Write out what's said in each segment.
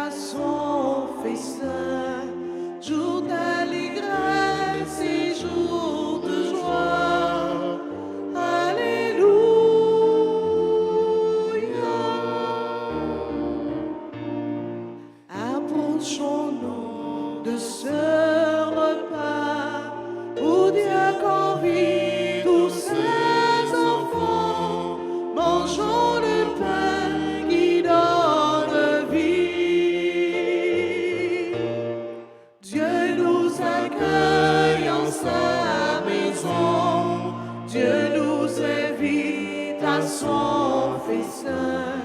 à son festin, jour d'allégresse et jour de joie. Alléluia. Approchons-nous de ce repas où Dieu convie tous ses enfants. Mangeons le pain qui donne vie. Dieu nous accueille en sa maison. Dieu nous invite à son festin.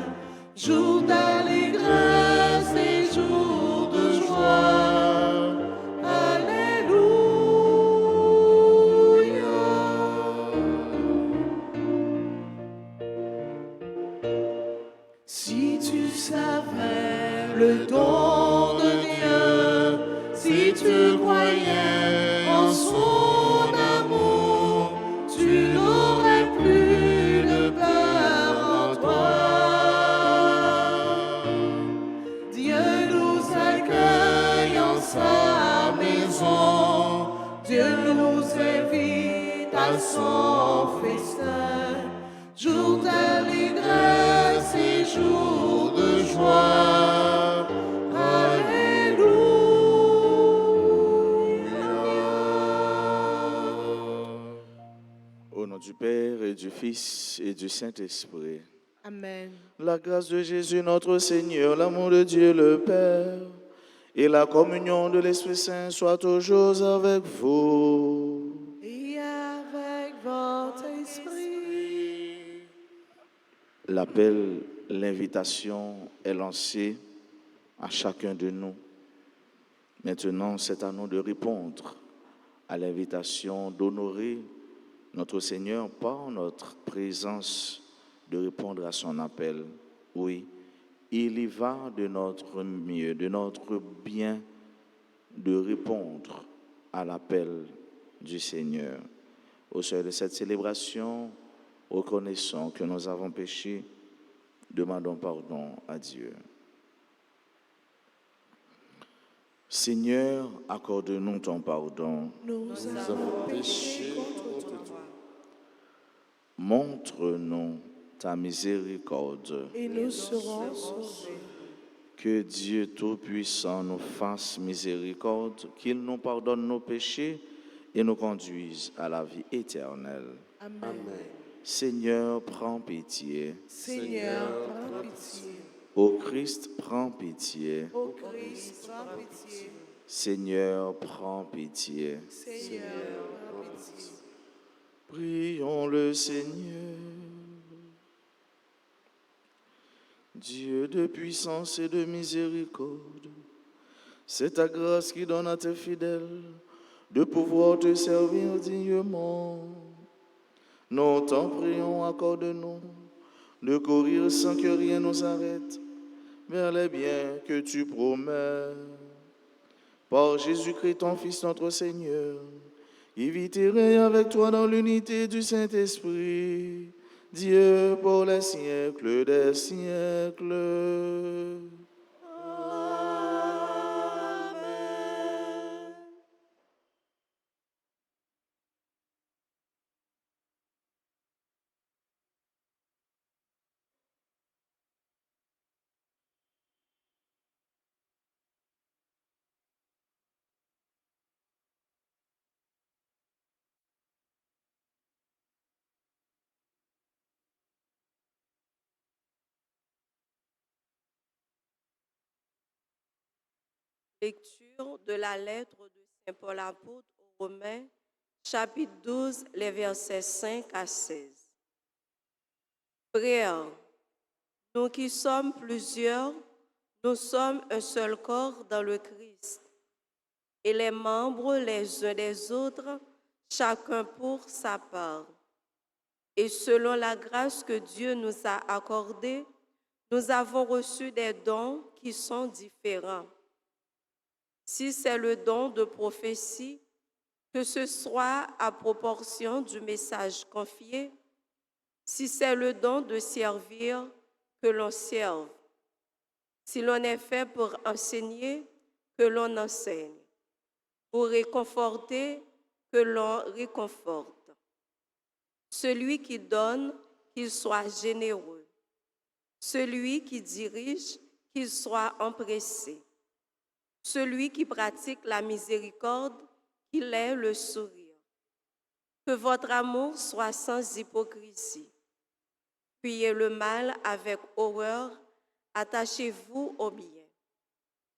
Jour d'allégresse et jour de joie. Alléluia. Si tu savais le don de Dieu, si tu croyais en son amour, tu n'aurais plus de peur en toi. Dieu nous accueille en sa maison, Dieu nous invite à son festin, jour d'allégresse et jour de joie. Alléluia. Au nom du Père et du Fils et du Saint-Esprit. Amen. La grâce de Jésus notre Seigneur, l'amour de Dieu le Père et la communion de l'Esprit Saint soient toujours avec vous. Et avec votre esprit. L'appel, l'invitation est lancée à chacun de nous. Maintenant, c'est à nous de répondre à l'invitation d'honorer notre Seigneur par notre présence, de répondre à son appel. Oui, il y va de notre mieux, de notre bien, de répondre à l'appel du Seigneur. Au seuil de cette célébration, reconnaissons que nous avons péché, demandons pardon à Dieu. Seigneur, accorde-nous ton pardon. Nous avons péché contre toi. Montre-nous ta miséricorde. Et nous serons sauvés. Que Dieu Tout-Puissant nous fasse miséricorde, qu'il nous pardonne nos péchés et nous conduise à la vie éternelle. Amen. Seigneur, prends pitié. Seigneur, prends pitié. Ô Christ, prends pitié. Ô Christ, prends pitié. Seigneur, prends pitié. Seigneur, prends pitié. Prions le Seigneur. Dieu de puissance et de miséricorde, c'est ta grâce qui donne à tes fidèles de pouvoir te servir dignement. Nous t'en prions, accorde-nous de courir sans que rien nous arrête vers les biens que tu promets. Par Jésus-Christ, ton Fils, notre Seigneur, qui vit et règne avec toi dans l'unité du Saint-Esprit, Dieu pour les siècles des siècles. Amen. Lecture de la lettre de Saint Paul apôtre aux Romains, chapitre 12, les versets 5 à 16. Frères, nous qui sommes plusieurs, nous sommes un seul corps dans le Christ, et les membres les uns des autres, chacun pour sa part. Et selon la grâce que Dieu nous a accordée, nous avons reçu des dons qui sont différents. Si c'est le don de prophétie, que ce soit à proportion du message confié. Si c'est le don de servir, que l'on serve. Si l'on est fait pour enseigner, que l'on enseigne. Pour réconforter, que l'on réconforte. Celui qui donne, qu'il soit généreux. Celui qui dirige, qu'il soit empressé. Celui qui pratique la miséricorde, qu'il ait le sourire. Que votre amour soit sans hypocrisie. Fuyez le mal avec horreur, attachez-vous au bien.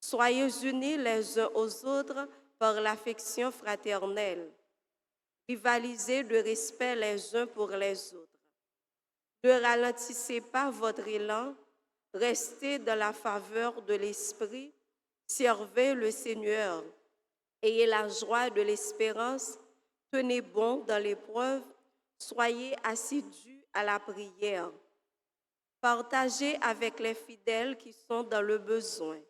Soyez unis les uns aux autres par l'affection fraternelle. Rivalisez de respect les uns pour les autres. Ne ralentissez pas votre élan, restez dans la faveur de l'Esprit, servez le Seigneur, ayez la joie de l'espérance, tenez bon dans l'épreuve, soyez assidus à la prière. Partagez avec les fidèles qui sont dans le besoin.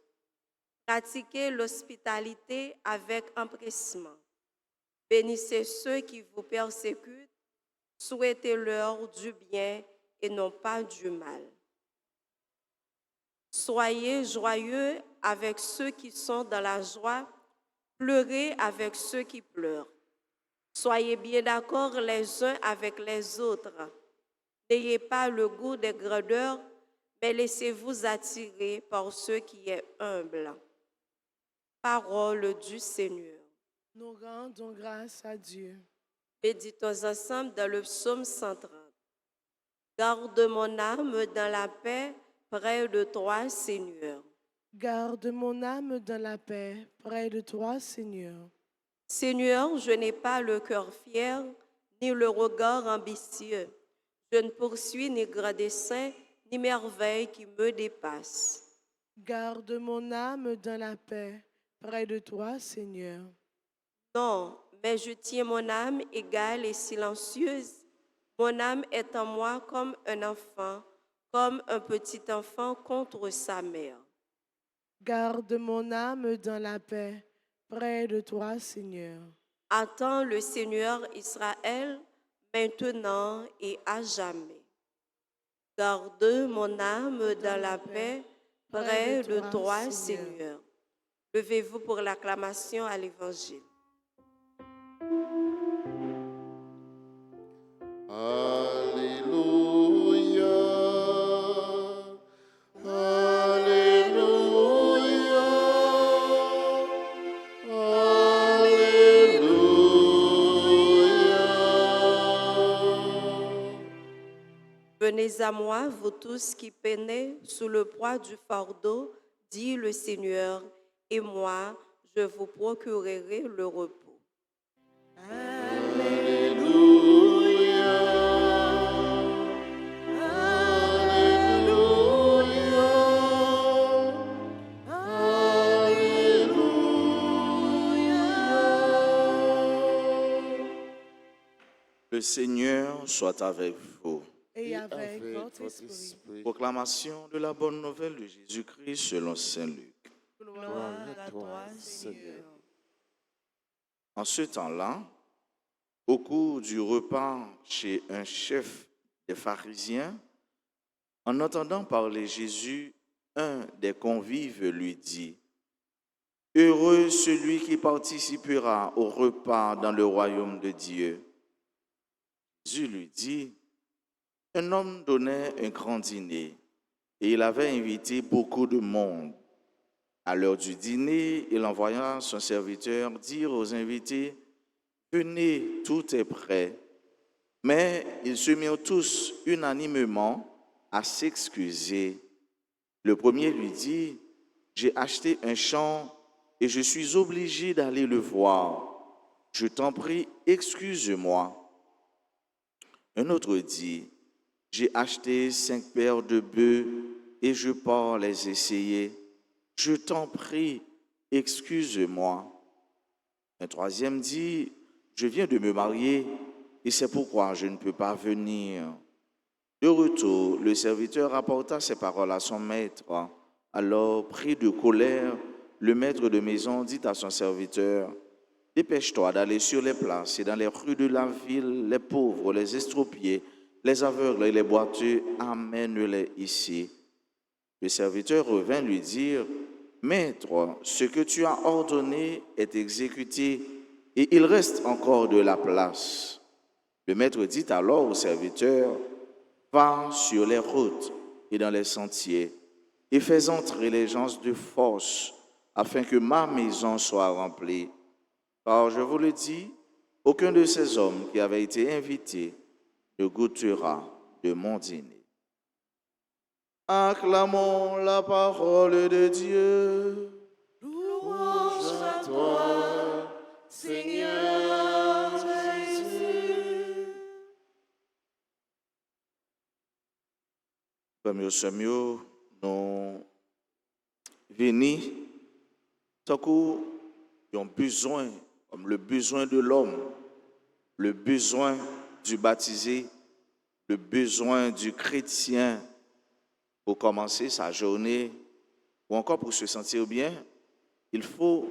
Pratiquez l'hospitalité avec empressement. Bénissez ceux qui vous persécutent, souhaitez-leur du bien et non pas du mal. Soyez joyeux avec ceux qui sont dans la joie, pleurez avec ceux qui pleurent. Soyez bien d'accord les uns avec les autres. N'ayez pas le goût des grandeurs, mais laissez-vous attirer par ce qui est humble. Parole du Seigneur. Nous rendons grâce à Dieu. Méditons ensemble dans le psaume 130. Garde mon âme dans la paix, près de toi, Seigneur. Garde mon âme dans la paix, près de toi, Seigneur. Seigneur, je n'ai pas le cœur fier, ni le regard ambitieux. Je ne poursuis ni grands desseins, ni merveilles qui me dépassent. Garde mon âme dans la paix, près de toi, Seigneur. Non, mais je tiens mon âme égale et silencieuse. Mon âme est en moi comme un enfant, comme un petit enfant contre sa mère. Garde mon âme dans la paix, près de toi, Seigneur. Attends le Seigneur Israël, maintenant et à jamais. Garde mon âme dans la paix, près de toi, Seigneur. Levez-vous pour l'acclamation à l'Évangile. Alléluia, Alléluia, Alléluia. Venez à moi, vous tous qui peinez sous le poids du fardeau, dit le Seigneur, et moi, je vous procurerai le repos. Le Seigneur soit avec vous. Et avec votre esprit. Proclamation de la bonne nouvelle de Jésus-Christ selon Saint Luc. Gloire à toi, Seigneur. En ce temps-là, au cours du repas chez un chef des pharisiens, en entendant parler Jésus, un des convives lui dit : « Heureux celui qui participera au repas dans le royaume de Dieu. » Jésus lui dit : « Un homme donnait un grand dîner et il avait invité beaucoup de monde. À l'heure du dîner, il envoya son serviteur dire aux invités : « Venez, tout est prêt. » Mais ils se mirent tous unanimement à s'excuser. Le premier lui dit : « J'ai acheté un champ et je suis obligé d'aller le voir. Je t'en prie, excuse-moi. » Un autre dit : « J'ai acheté 5 paires de bœufs et je pars les essayer. Je t'en prie, excuse-moi. » Un troisième dit : « Je viens de me marier et c'est pourquoi je ne peux pas venir. » De retour, le serviteur rapporta ces paroles à son maître. Alors, pris de colère, le maître de maison dit à son serviteur : « Dépêche-toi d'aller sur les places et dans les rues de la ville, les pauvres, les estropiés, les aveugles et les boiteux, amène-les ici. » Le serviteur revint lui dire, Maître, ce que tu as ordonné est exécuté et il reste encore de la place. Le maître dit alors au serviteur, Va sur les routes et dans les sentiers et fais entrer les gens de force afin que ma maison soit remplie. Car je vous le dis, aucun de ces hommes qui avaient été invités ne goûtera de mon dîner. Acclamons la parole de Dieu. Louange à toi, Seigneur Jésus. Comme nous sommes, nous venons, tant qu'on a besoin, comme le besoin de l'homme, le besoin du baptisé, le besoin du chrétien pour commencer sa journée ou encore pour se sentir bien, il faut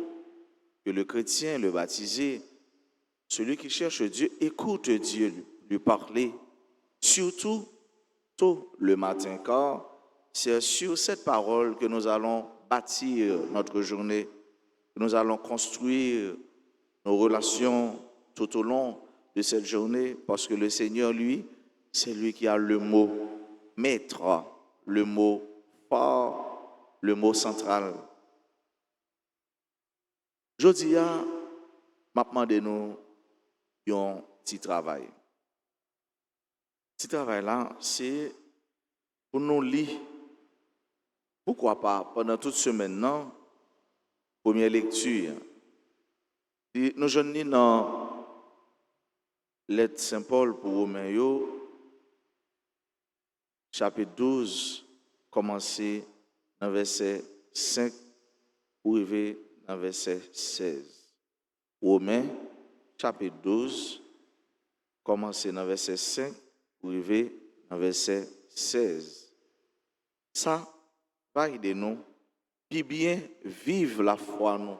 que le chrétien, le baptisé, celui qui cherche Dieu, écoute Dieu lui parler, surtout tôt le matin, car c'est sur cette parole que nous allons bâtir notre journée, que nous allons construire nos relations tout au long de cette journée, parce que le Seigneur, lui, c'est lui qui a le mot maître, le mot fort, le mot central. Jodi a, m'a demandé nous un petit travail. Petit travail là, c'est pour nous lire. Pourquoi pas pendant toute semaine, non? Première lecture. Et nous jeunes dans lettre Saint-Paul pour Romains, chapitre 12, commencer dans verset 5 pour arriver dans verset 16. Romains, chapitre 12, commencer dans verset 5 pour arriver dans verset 16. Ça va aider nous, puis bien vivre la foi nous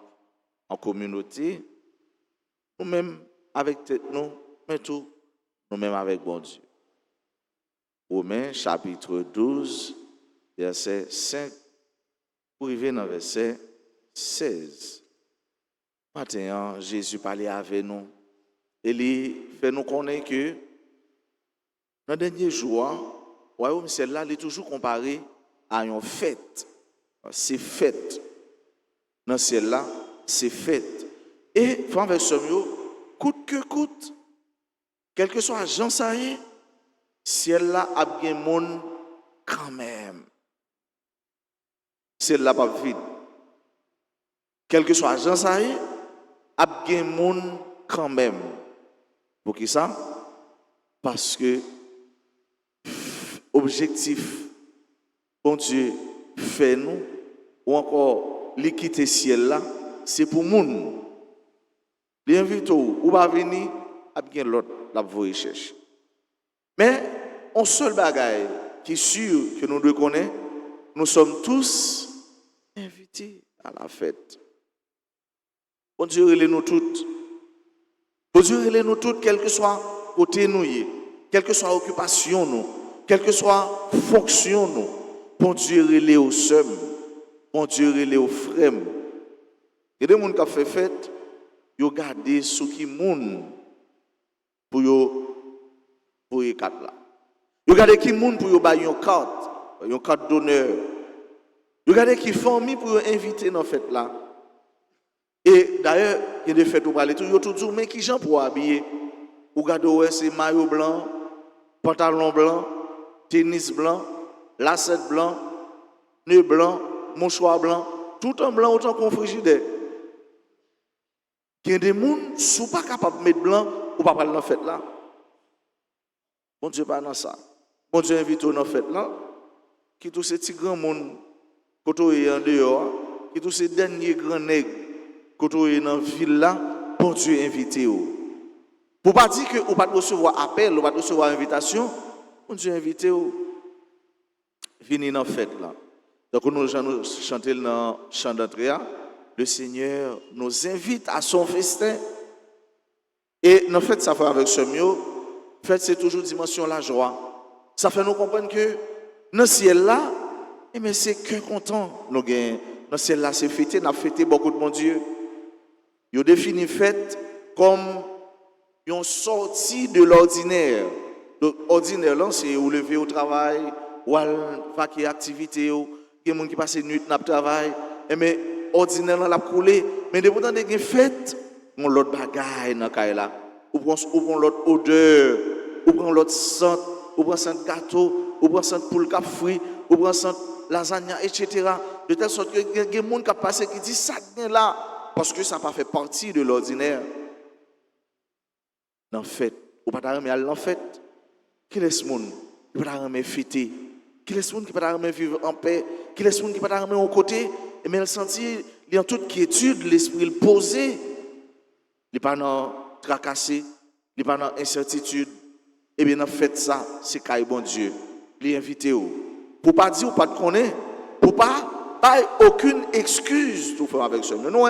en communauté, nous-mêmes avec tête nous, mais tout, nous-mêmes avec bon Dieu. Romains chapitre 12, verset 5, pour arriver dans verset 16. Maintenant, Jésus parlait avec nous. Et il fait nous connaître que dans le dernier jour, le royaume celle-là, il est toujours comparé à une fête. C'est fête. Dans celle-là, c'est fête. Et, frère avec ce mot, coûte que coûte, quel que soit Jean Saïe, celle-là a bien monde quand même. Celle-là pas vide. Quel que soit Jean Saïe, a bien monde quand même. Pour qui ça? Parce que objectif, bon Dieu fait nous, ou encore l'équité ciel là, c'est pour moun. L'invite ou pas venir, a bien l'autre la voie chercher. Mais un seul bagaille qui est sûr que nous devons connaître, nous sommes tous invités à la fête. Bon Dieu, relève-nous toutes. Bon Dieu, relève-nous toutes, quel que soit côté nous, quelle que soit occupation nous, quelle que soit fonction nous. Bon Dieu, relève au seum. Bon Dieu, relève au frème. Il y a des gens qui ont fait fête, ils ont gardé ce qui moun pour y quatre là. Ils ont gardé qui moun pour y bailler une carte d'honneur. Ils ont gardé qui famille pour y inviter dans fête là. Et d'ailleurs, il y a des fêtes où parler tout, ils ont tout dit mais qui gens pour habiller. Ou gardez ouais c'est maillot blanc, pantalon blanc, tennis blanc, lacet blanc, nœud blanc, mouchoir blanc, tout en blanc autant qu'on frigidaire. Il y a des gens qui ne sont pas capables de mettre blanc ou pas parler dans la fête là. Bon Dieu, pas dans ça. Bon Dieu invite dans la fête là, qui tous ces petits grands monde, quand on est en dehors, qui tous ces derniers grands nègres, quand on est dans la ville là, bon Dieu invite. Pour ne pas dire que vous ne pas recevoir appel, vous ne pas recevoir invitation, bon Dieu invite. Venez dans la fête là. Donc nous chantons dans le chant d'entrée. Le Seigneur nous invite à son festin. Et en fait, ça fait avec ce mieux. Fête, c'est toujours dimension la joie. Ça fait nous comprendre que dans le ciel là, mais c'est que content. Nous gagnons. Dans celle-là, c'est fêté, nous avons fêté beaucoup de mon Dieu. Ils ont défini fête comme une sortie de l'ordinaire. L'ordinaire, là, c'est ou lever au travail, ou aller faire activité, il y a des gens qui passent la nuit dans le travail. Mais ordinaire, là, la coulé. Mais depuis que vous avez fête, on l'autre bagaille dans le là. Ou prend l'autre odeur, ou prend l'autre sang, ou prend sang gâteau, ou prend sang poule cap fruit, ou prend sang lasagne, etc. De telle sorte que il y a des gens qui passent qui disent ça là, parce que ça n'a pas fait partie de l'ordinaire. Dans la fête, ou pas aller à la fête, qui laisse les gens qui ne peuvent pas fêter, qui laisse les gens qui ne peuvent pas vivre en paix, qui laisse les gens qui ne peuvent pas au côté, mais elle sentit, il y a toute quiétude, l'esprit posé, il n'est pas dans tracassé, il n'est pas dans incertitude. Et bien, dans fait ça, c'est qu'il bon Dieu, il invite pour pas dire ou pas de connaître, pour pas aucune excuse tout faire avec ça. Non,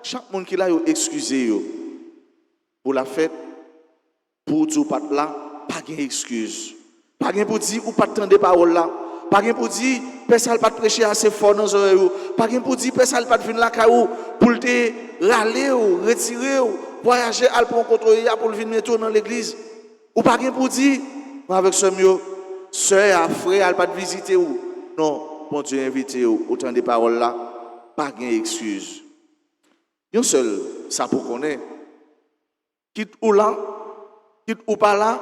chaque monde qui l'a excusé pour la fête, pour dire pas là, pas d'excuse. Pas de pour dire ou pas de des paroles là. Pas de pour dire personne pas de prêcher assez fort dans oreilles. Pas de pour dire personne pas de venir la caillou pour te râler ou retirer ou voyager à pour contrôler pour venir retourner dans l'église. Ou pas de pour dire avec ce mieux sœur frère elle pas de visiter ou non, bon Dieu invité ou autant des paroles là, pas d'excuse. Un seul ça pour connaître. Quitte ou là, quitte ou pas là,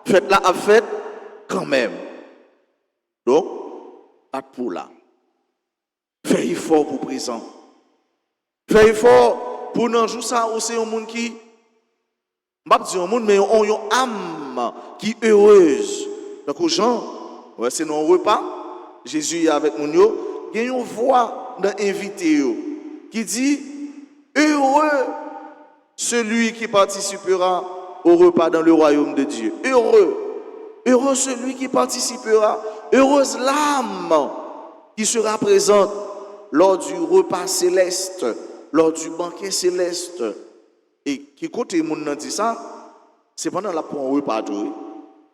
faites là à fête quand même. Donc, pas pour là. Faites effort pour présent. Faites effort pour nous jouer ça aussi un monde qui, je ne vais pas dire un monde, mais on a une âme qui est heureuse. Donc, aux gens, c'est nos repas, Jésus est avec nous, il y a une voix dans l'invité qui dit heureux celui qui participera au repas dans le royaume de Dieu. Heureux. Heureux celui qui participera. Heureuse l'âme qui sera présente lors du repas céleste, lors du banquet céleste. Et qui côté le monde dit ça, c'est pendant la pour un repas. Je ne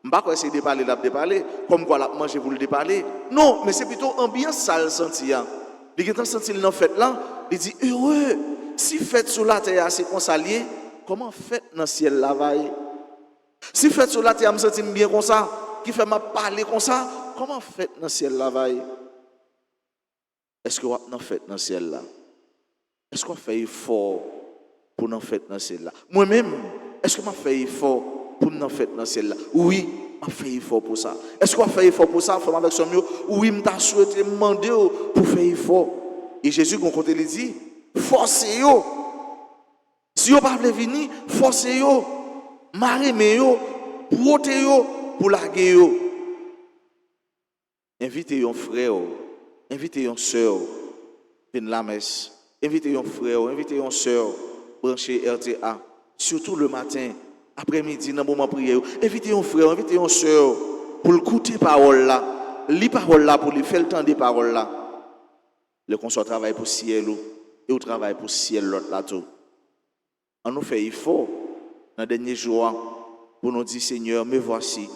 vais pas essayer de parler, comme quoi la manger pour le déparler. Non, mais c'est plutôt ambiance sale senti. Il y a senti dans fête là, il dit heureux. Si fête sur la terre assez consalié, comment fête dans le ciel la vaille? Si fête sur la terre me senti bien comme ça, qui fait m'a parler comme ça, comment fête dans le ciel la vaille? Est-ce que vous avez fait dans le ciel là? Est-ce qu'on fait effort pour nous faire dans le ciel là? Moi-même, est-ce que je fais effort pour nous faire dans le ciel là? Oui, je fais effort pour ça. Est-ce qu'on fait effort pour ça? Avec son mieux? Oui, je souhaité demander pour faire effort. Et Jésus, quand il dit, forcez-vous. Si vous ne pouvez pas venir, forcez-vous. Marez-vous. Protez-vous pour la guerre. Invitez un frère, invitez une soeur, venez la messe. Invitez un frère, invitez une soeur, brancher RTA. Surtout le matin, après-midi, dans le moment de prière. Invitez un frère, invitez une soeur pour écouter la parole là. Lire la parole là, pour lui faire le temps des paroles là. Le consort travaille pour le ciel et au travail pour le ciel l'autre là tout. On nous fait effort dans les derniers jours pour nous dire Seigneur, me voici.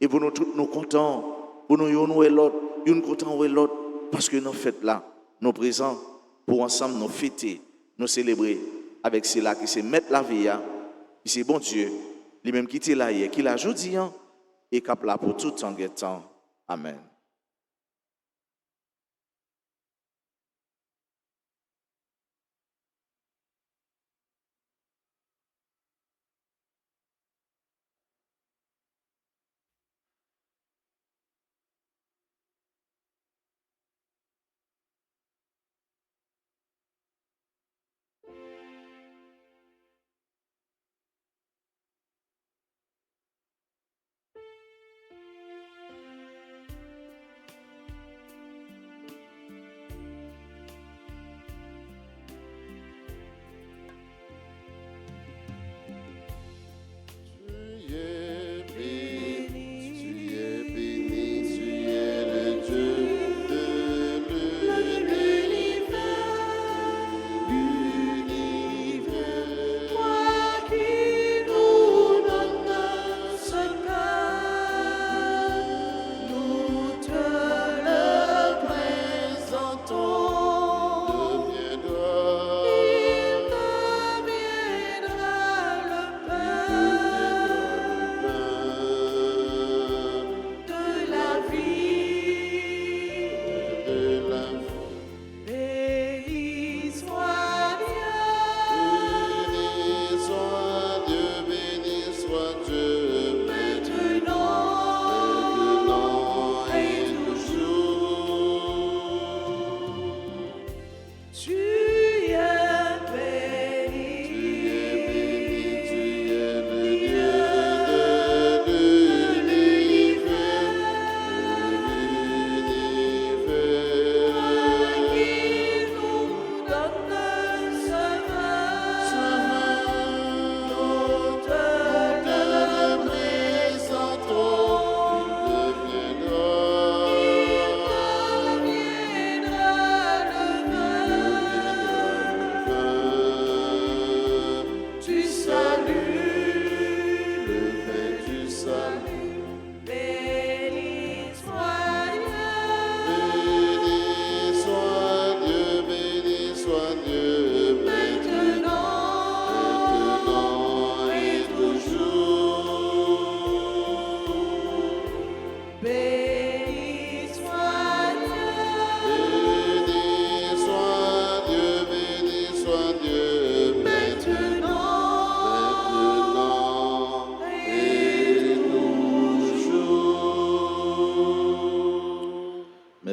Et pour nous tous nous contents, pour nous et l'autre, nous contents et l'autre, parce que nous fêtes là, nous présents pour ensemble nous fêter, nous célébrer avec cela qui c'est mettre la vie, qui c'est bon Dieu, lui-même qui était là hier, qui l'a aujourd'hui et qui est là pour tout temps. Amen.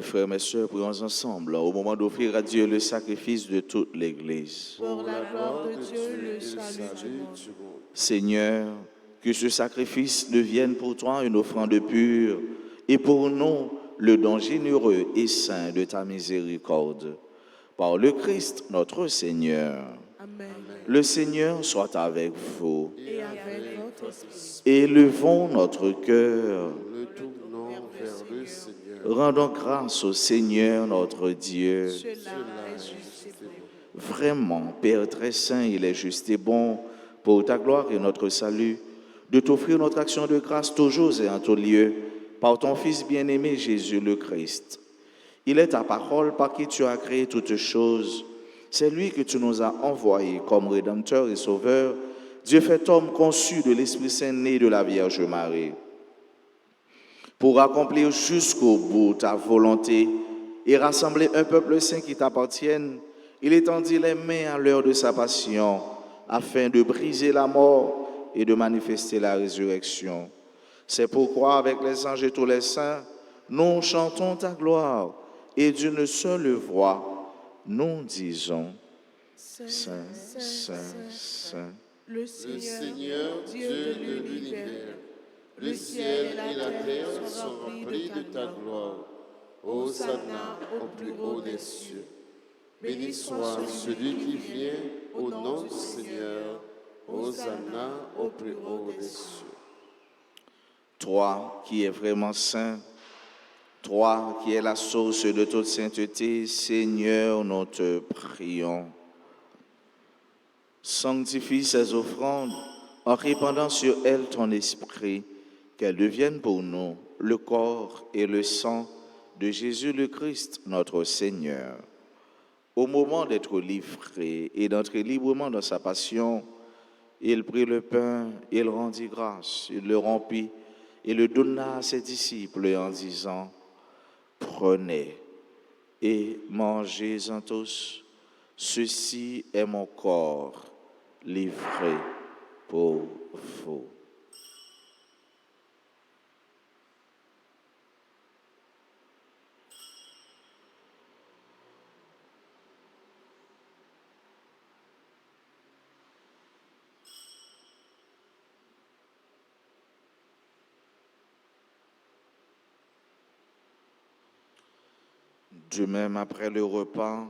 frères, mes sœurs, prions ensemble au moment d'offrir à Dieu le sacrifice de toute l'Église. Pour la gloire de Dieu, le salut du monde. Seigneur, que ce sacrifice devienne pour toi une offrande pure et pour nous le don généreux et saint de ta miséricorde. Par le Christ notre Seigneur. Amen. Le Seigneur soit avec vous. Et avec votre esprit. Élevons notre cœur. Le tournons vers le Seigneur. Rendons grâce au Seigneur notre Dieu. Cela est juste et bon. Vraiment, Père très saint, il est juste et bon, pour ta gloire et notre salut, de t'offrir notre action de grâce toujours et en tout lieu, par ton Fils bien-aimé Jésus le Christ. Il est ta parole par qui tu as créé toutes choses. C'est lui que tu nous as envoyé comme Rédempteur et Sauveur, Dieu fait homme conçu de l'Esprit Saint né de la Vierge Marie. Pour accomplir jusqu'au bout ta volonté et rassembler un peuple saint qui t'appartienne, il étendit les mains à l'heure de sa passion, afin de briser la mort et de manifester la résurrection. C'est pourquoi, avec les anges et tous les saints, nous chantons ta gloire, et d'une seule voix, nous disons, Saint, Saint, Saint. Le Le Seigneur, Dieu de l'univers, le ciel et la terre sont remplis de ta gloire. Hosanna au plus haut des cieux. Béni soit celui qui vient au nom du Seigneur. Hosanna au plus haut des cieux. Toi qui es vraiment saint, toi qui es la source de toute sainteté, Seigneur, nous te prions. Sanctifie ces offrandes en répandant sur elles ton esprit, qu'elles deviennent pour nous le corps et le sang de Jésus le Christ, notre Seigneur. Au moment d'être livré et d'entrer librement dans sa passion, il prit le pain, il rendit grâce, il le rompit et le donna à ses disciples en disant, « Prenez et mangez-en tous, ceci est mon corps livré pour vous. » De même, après le repas,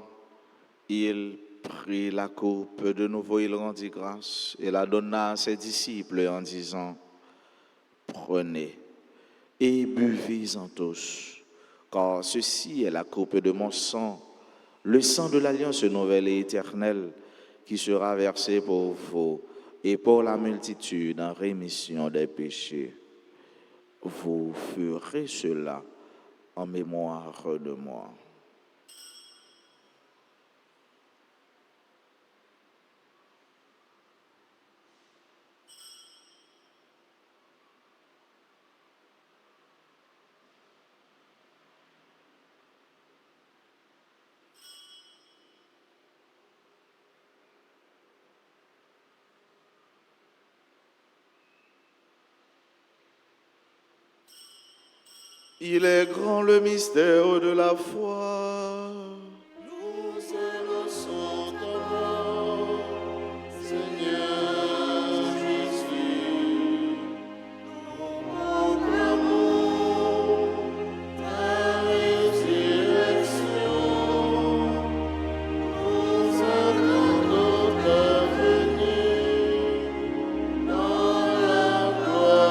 il prit la coupe, de nouveau il rendit grâce et la donna à ses disciples en disant, « Prenez et buvez-en tous, car ceci est la coupe de mon sang, le sang de l'alliance nouvelle et éternelle, qui sera versé pour vous et pour la multitude en rémission des péchés. Vous ferez cela en mémoire de moi. » Il est grand le mystère de la foi. Nous annonçons ton nom, Seigneur Jésus. Nous proclamons ta résurrection. Nous attendons ta venue dans la gloire.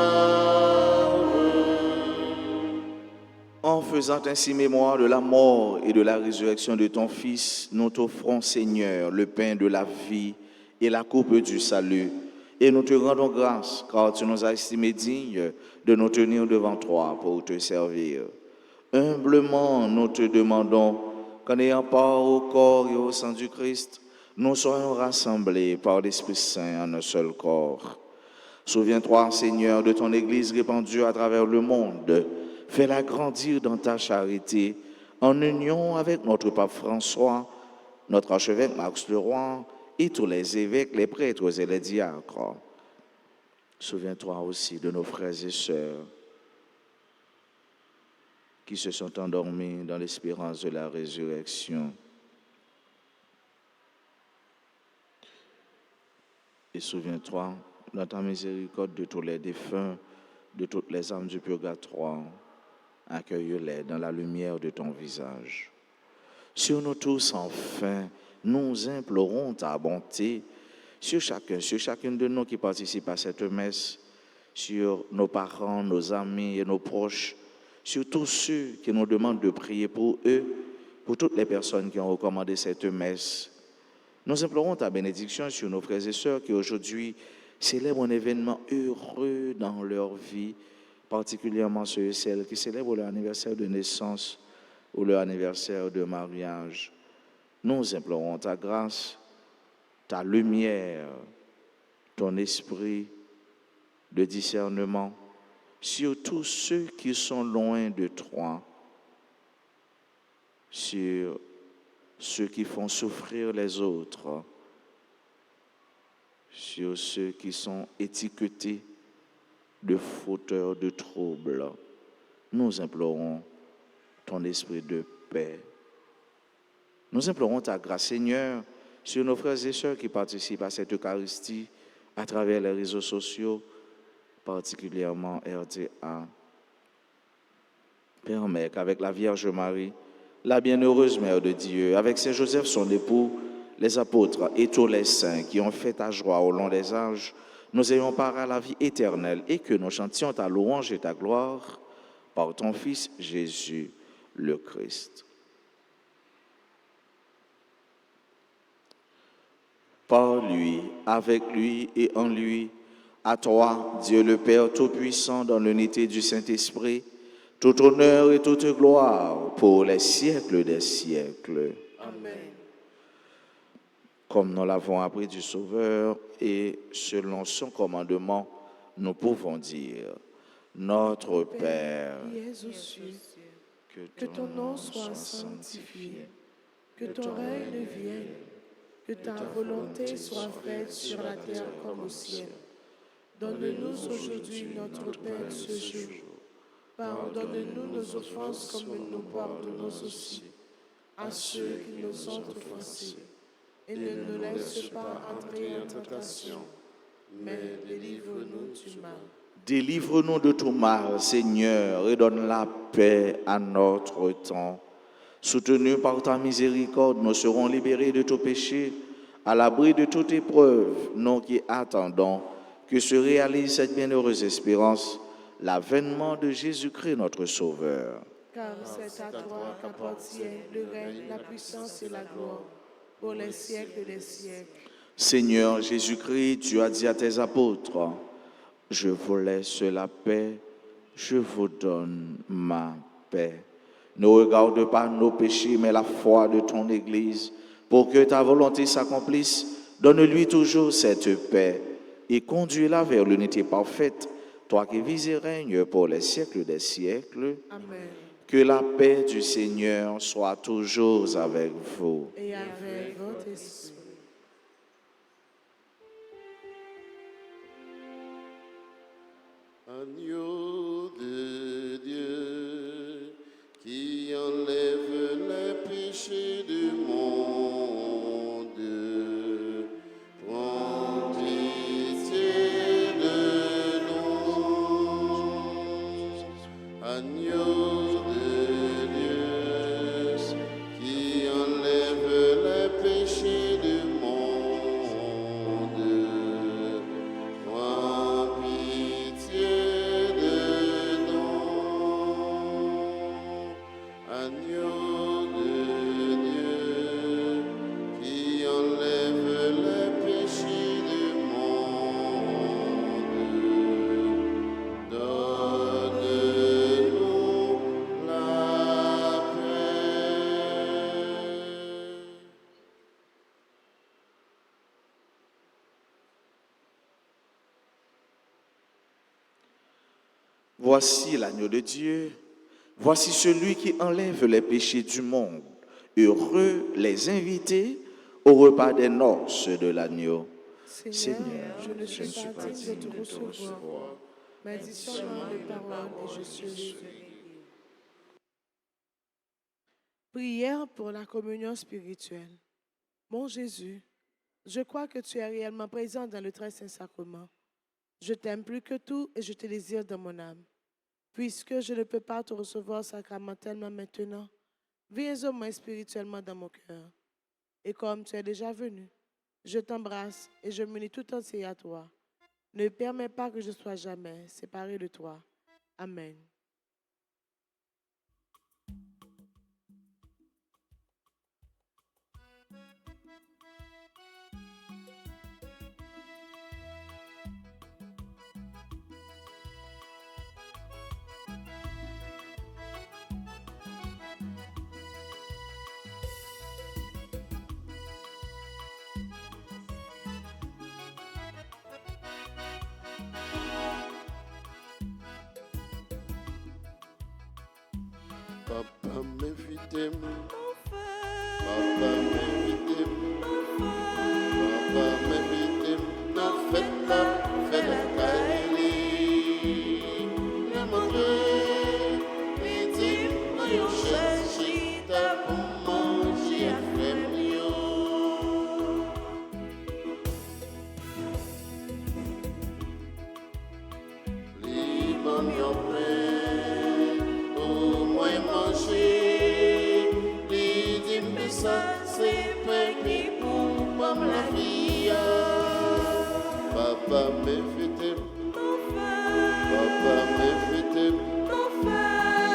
En faisant ainsi mémoire de la mort et de la résurrection de ton Fils, nous t'offrons, Seigneur, le pain de la vie et la coupe du salut. Et nous te rendons grâce, car tu nous as estimés dignes de nous tenir devant toi pour te servir. Humblement, nous te demandons qu'en ayant part au corps et au sang du Christ, nous soyons rassemblés par l'Esprit Saint en un seul corps. Souviens-toi, Seigneur, de ton Église répandue à travers le monde. Fais-la grandir dans ta charité, en union avec notre pape François, notre archevêque Max Leroy et tous les évêques, les prêtres et les diacres. Souviens-toi aussi de nos frères et sœurs qui se sont endormis dans l'espérance de la résurrection. Et souviens-toi, dans ta miséricorde, de tous les défunts, de toutes les âmes du purgatoire, accueille-les dans la lumière de ton visage. Sur nous tous, enfin, nous implorons ta bonté, sur chacune de nous qui participe à cette messe, sur nos parents, nos amis et nos proches, sur tous ceux qui nous demandent de prier pour eux, pour toutes les personnes qui ont recommandé cette messe. Nous implorons ta bénédiction sur nos frères et sœurs qui aujourd'hui célèbrent un événement heureux dans leur vie, particulièrement ceux et celles qui célèbrent leur anniversaire de naissance ou leur anniversaire de mariage. Nous implorons ta grâce, ta lumière, ton esprit de discernement sur tous ceux qui sont loin de toi, sur ceux qui font souffrir les autres, sur ceux qui sont étiquetés de fauteurs de troubles. Nous implorons ton esprit de paix. Nous implorons ta grâce, Seigneur, sur nos frères et sœurs qui participent à cette Eucharistie à travers les réseaux sociaux, particulièrement RTA. Permets qu'avec la Vierge Marie, la bienheureuse Mère de Dieu, avec Saint Joseph son époux, les apôtres et tous les saints qui ont fait ta joie au long des âges, nous ayons part à la vie éternelle et que nous chantions ta louange et ta gloire par ton Fils Jésus le Christ. Par lui, avec lui et en lui, à toi, Dieu le Père Tout-Puissant, dans l'unité du Saint-Esprit, tout honneur et toute gloire pour les siècles des siècles. Amen. Comme nous l'avons appris du Sauveur et selon son commandement, nous pouvons dire, Notre Père, qui es aux cieux, que ton nom soit sanctifié, que ton règne vienne, que ta volonté soit faite sur la terre comme au ciel. Donne-nous aujourd'hui notre pain de ce jour. Pardonne-nous nos offenses comme nous pardonnons aussi à ceux qui nous ont offensés. Et ne nous laisse pas entrer en tentation, mais délivre-nous du mal. délivre-nous de tout mal, Seigneur, et donne la paix à notre temps. Soutenus par ta miséricorde, nous serons libérés de tout péché, à l'abri de toute épreuve, nous qui attendons que se réalise cette bienheureuse espérance, l'avènement de Jésus-Christ, notre Sauveur. Car c'est à toi qu'appartient le règne, la puissance et la gloire, pour les siècles des siècles. Seigneur Jésus-Christ, tu as dit à tes apôtres, je vous laisse la paix, je vous donne ma paix. Ne regarde pas nos péchés, mais la foi de ton Église, pour que ta volonté s'accomplisse. Donne-lui toujours cette paix et conduis-la vers l'unité parfaite, toi qui vis et règnes pour les siècles des siècles. Amen. Que la paix du Seigneur soit toujours avec vous. Et avec votre esprit. Agneau de Dieu, qui enlève les péchés du monde, prends pitié de nous. Agneau de Dieu, qui enlève les péchés du monde, prends pitié de nous. Agneau de Dieu, qui enlève les péchés du monde, donne-nous la paix. Voici l'agneau de Dieu, voici celui qui enlève les péchés du monde. Heureux les invités au repas des noces de l'agneau. Seigneur, je ne suis pas digne de te recevoir, mais dis seulement les paroles et je serai guéri. Prière pour la communion spirituelle. Mon Jésus, je crois que tu es réellement présent dans le très saint sacrement. Je t'aime plus que tout et je te désire dans mon âme. Puisque je ne peux pas te recevoir sacramentellement maintenant, viens au moins spirituellement dans mon cœur. Et comme tu es déjà venu, je t'embrasse et je m'unis tout entier à toi. Ne permets pas que je sois jamais séparé de toi. Amen. Papa m'invite, Papa m'invite, Papa m'invite, dans fête la caille, le montrer, les dire, moi cherche ta pour manger à faire mieux. Libre mieux plein, au moins manger, les dire ça c'est petit pour comme la vie. Papa m'invite, Papa m'invite,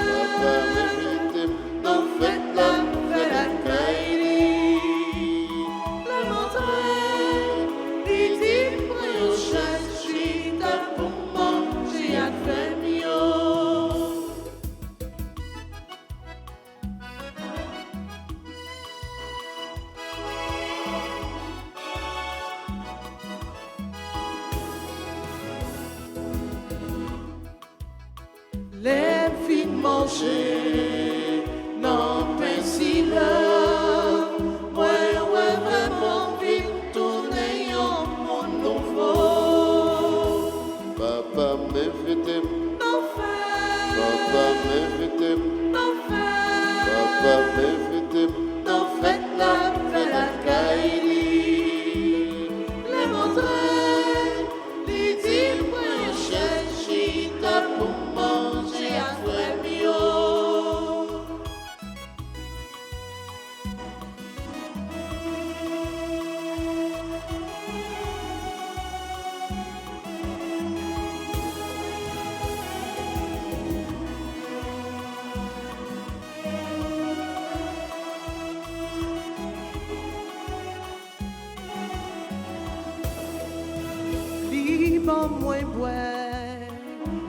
Papa m'invite, dans fête la caille, le montrer, les dire, moi cherche ta pour manger à faire mieux. Les filles manger, non, si là, ouais, vraiment vite tourner en mon nouveau. Papa m'invite, Papa m'invite, Papa m'invite, dans fête la caille, les montrer, les dire, moi cherche ta pour manger à faire mieux. Libre moins boire,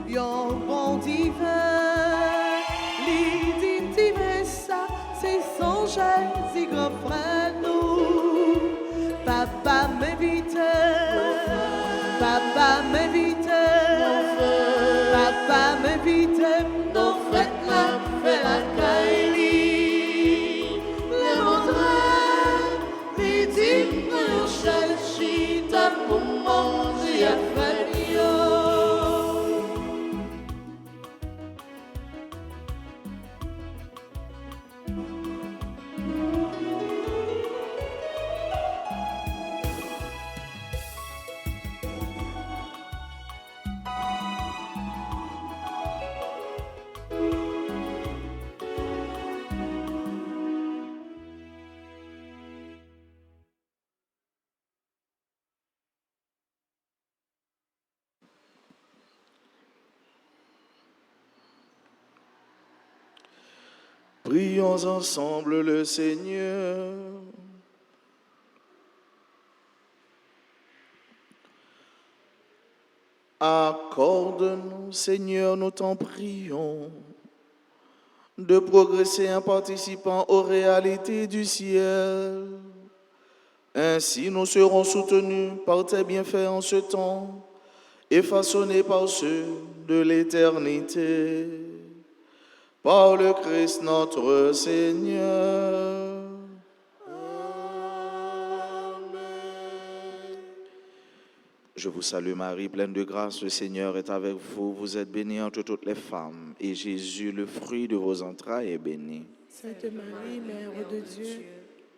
yon bon divin. L'idée divin ça, c'est son Jésus grand frère nous. Papa m'invite, Papa m'invite, Papa m'invite, non faites la caille, les montrer, les dire, nous chercher ta pour manger à faire mieux. Prions ensemble le Seigneur. Accorde-nous, Seigneur, nous t'en prions, de progresser en participant aux réalités du ciel. Ainsi, nous serons soutenus par tes bienfaits en ce temps et façonnés par ceux de l'éternité. Par le Christ notre Seigneur. Je vous salue Marie, pleine de grâce, le Seigneur est avec vous. Vous êtes bénie entre toutes les femmes, et Jésus, le fruit de vos entrailles, est béni. Sainte Marie, Mère de Dieu,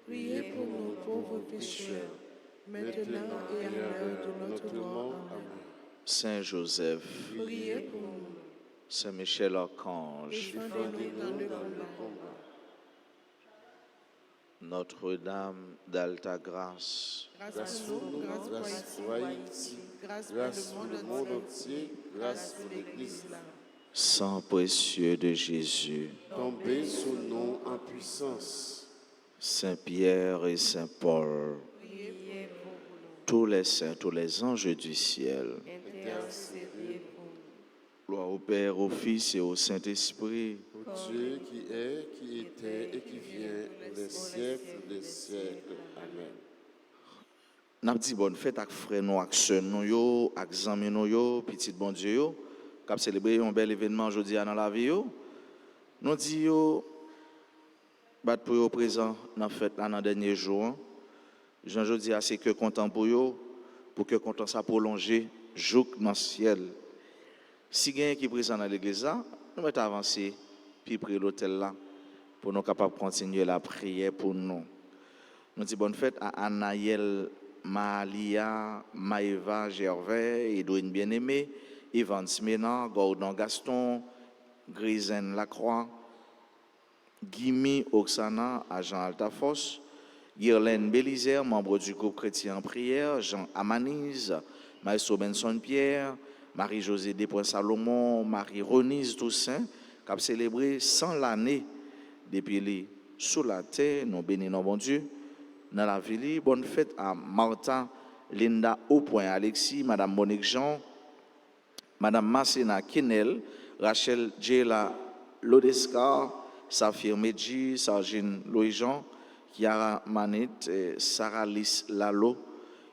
priez pour nous pauvres pécheurs, maintenant et à l'heure de notre mort. Amen. Saint Joseph, Priez pour nous. Saint Michel Archange, Défendez-nous dans le combat. Notre-Dame d'Alta Grâce, Grâce pour nous, grâce pour Haïti, grâce pour le monde entier, grâce pour l'Église. Sang précieux de Jésus, Tombez sur nous en puissance. Saint Pierre et Saint Paul, tous les saints, tous les anges du ciel, Intercédez pour nous. gloire au Père, au Fils et au Saint-Esprit, Pour Dieu qui est, qui était et qui vient, les siècles des siècles. Amen. n'a dit bonne fête avec frère nous, avec sœur nous yo, avec amis nous yo, petit bon Dieu yo, qui a célébré un bel événement aujourd'hui dans la vie yo. Nous dit yo bat pour yo présent dans fête là dans dernier jour. Jean jodi a c'est que content pour yo, pour que content ça prolonger jouk dans le ciel. Si quelqu'un qui est présent dans l'église là, nous mettons avancer puis prier l'hôtel là pour nous capables de continuer la prière pour nous. Nous disons bonne fête à Anaël, Malia, Maëva, Gervais, Edwin Bien-Aimé, Yvan Smena, Gordon Gaston, Grisen Lacroix, Guimi Oksana, agent Altafos, Guirlaine Bélizer, membre du groupe chrétien en prière, Jean Amanise, Maestro Benson Pierre, Marie-Josée Despoints-Salomon, Marie-Ronise Toussaint, qui a célébré 100 l'année depuis les sous la terre, nous bénissons bon Dieu. Dans la ville, bonne fête à Martha, Linda Aupoint, Alexis, Madame Monique Jean, Madame Massena Kinel, Rachel Djela Lodescar, Safir Medji, Sargine Louis Jean, Kiara Manit, Sarah Lys Lalo,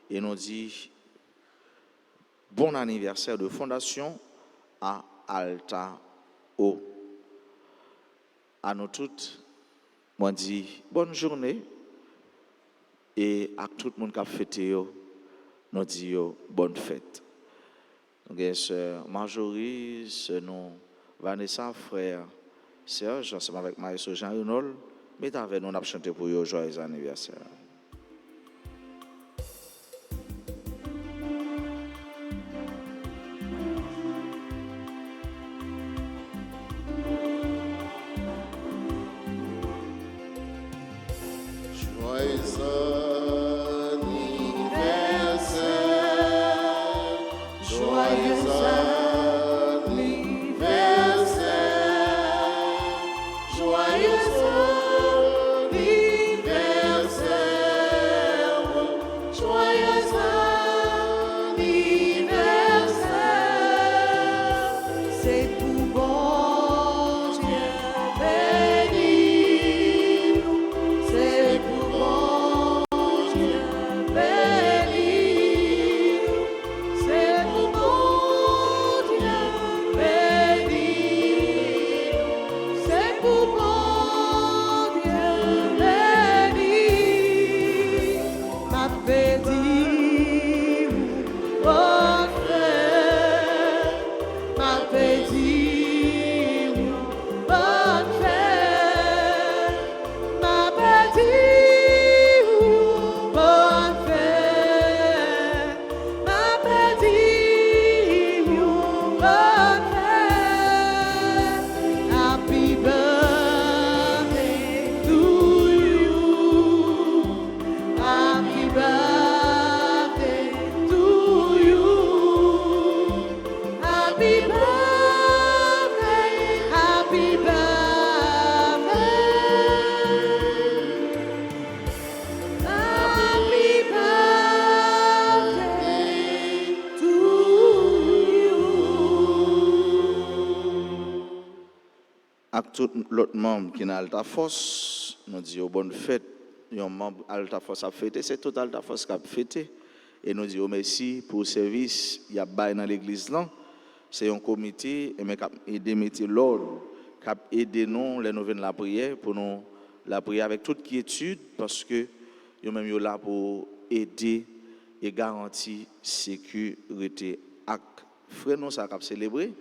et nous dit bon anniversaire de fondation à Alta O. À nous toutes, moi dis bonne journée et à tout le monde qui a fêté, nous disons bonne fête. Donc, sœur Marjorie, sœur nous Vanessa, frère Serge, ensemble avec Maestro Jean-Renol, mais avec nous, on a chanté pour eux joyeux anniversaire. Tout l'autre membre qui est dans Altafos, nous disons bonne fête. Un membre Altafos a fêté, c'est tout Altafos qui a fêté. Et nous disons merci pour le service qu'il y a dans l'église là. C'est un comité qui a aidé mettre l'ordre, qui a aidé nous, les nouvelles la prière, pour nous la prier avec toute quiétude, parce que nous même là pour aider et garantir sécurité. Frère nous ça a célébré.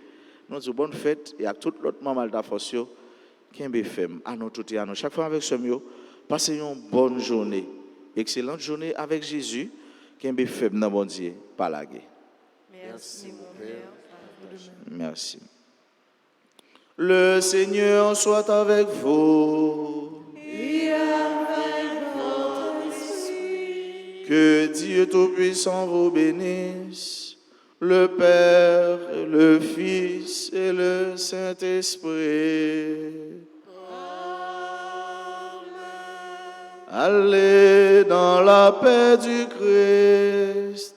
Nous disons bonne fête et à tout l'autre membre Altafos Kembe fem, à nous tout et à nous. Chaque fois avec ce mieux, passez une bonne journée. Excellente journée avec Jésus. Kembe fem dans bon Dieu, pas lagué. Merci, mon Père. Merci. Le Seigneur soit avec vous. Et avec votre esprit. Que Dieu Tout-Puissant vous bénisse, le Père, le Fils et le Saint-Esprit. Allez dans la paix du Christ.